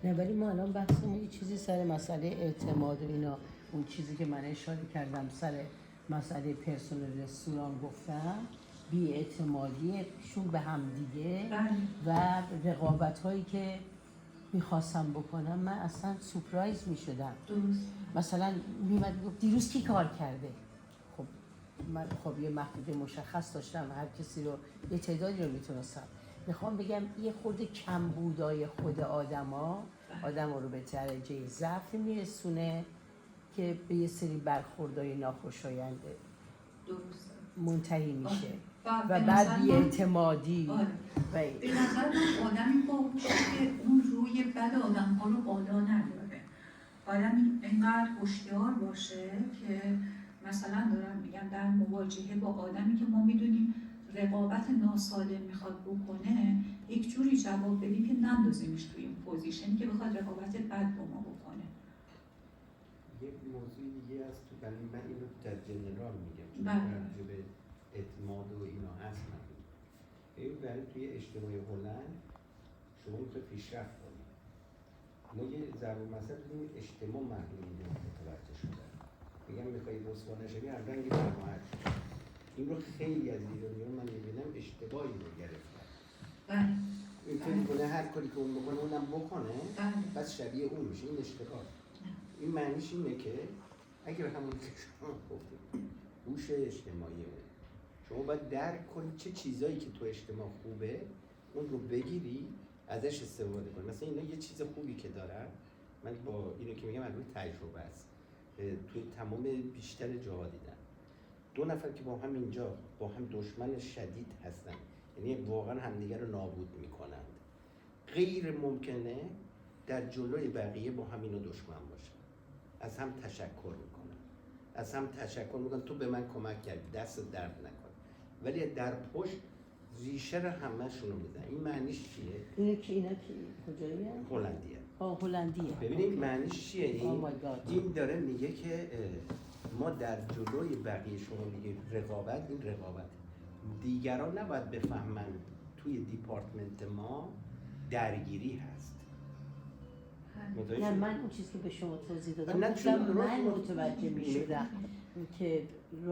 نه ولی ما الان بحثمون یه چیزی سر مسئله اعتماد و اینا، اون چیزی که من اشاره کردم سر مسئله پرسنل رستوران گفتم، بی اعتمادیشون به هم دیگه و رقابت هایی که میخواستم بکنم، من اصلا سورپرایز میشدم. مثلا میمد میگفت دیروز کی کار کرده؟ خب من یه محدوده مشخص داشتم، هر کسی رو یه تعدادی رو میتونستم. میخوام بگم یه خورده کمبودای خود آدم رو به درجه ضعف میرسونه که به یه سری برخوردهای ناخوشایند منتهی میشه. و به بعد نظر من- بی‌اعتمادی آره. و به نظر من آدمی باهوشه که اون روی بد آدم ها رو بالا نیاره. آدمی اینقدر هوشیار باشه که مثلا دارم میگم در مواجهه با آدمی که ما میدونیم رقابت ناسالم میخواد بکنه، یک جوری جواب بدیم که نندازیمش توی این پوزیشنی که بخواد رقابت بد با ما بکنه. یک موضوع دیگه هست تو برای من اینو در جنرال میگم چون بله. راجع به اعتماد و اینا هست من این برای توی اجتماع هلند شما میخوای پیشرفت کنی ما یه ضرب المثل بزنیم اجتماع مردم اینو متوجه شدن میگم میخوای رسوا نشوی هم رنگی برماهد این رو خیلی از ایرانیان من میبینم اشتباهی رو گرفتن بله. این فکر کنه هر کاری که اون بکنه اونم بکنه بله. بس شبیه اون میشه این اشتباه این معنیش اینه که اگر همون که شما گفتید هوش اجتماعی شما باید درک کنی چه چیزایی که تو اجتماع خوبه اون رو بگیری ازش استفاده کنی. مثلا اینا یه چیز خوبی که دارن من با اینو که میگم البته تجربه است توی تمام بیشتر جاها دیدم دو نفر که با هم اینجا با هم دشمن شدید هستن یعنی واقعا همدیگر رو نابود میکنند غیر ممکنه در جلوی بقیه با هم اینو دشمن باشن از هم تشکر میکنن از هم تشکر میکنن تو به من کمک کردی دست درد نکن ولی در پشت ریشه رو همه‌شون رو میزنن این معنیش چیه؟ اینا کی کجاییه؟ هلندیه هلندیه. ببینید معنیش چیه Oh my God. این داره میگه که ما در جلوی بقیه شما میگه رقابت این رقابت دیگران نباید بفهمن توی دیپارتمنت ما درگیری هست متوجه نه شدی؟ من اون چیزی که به شما توضیح دادم نه، چون گفتم من درست متوجه میشدم که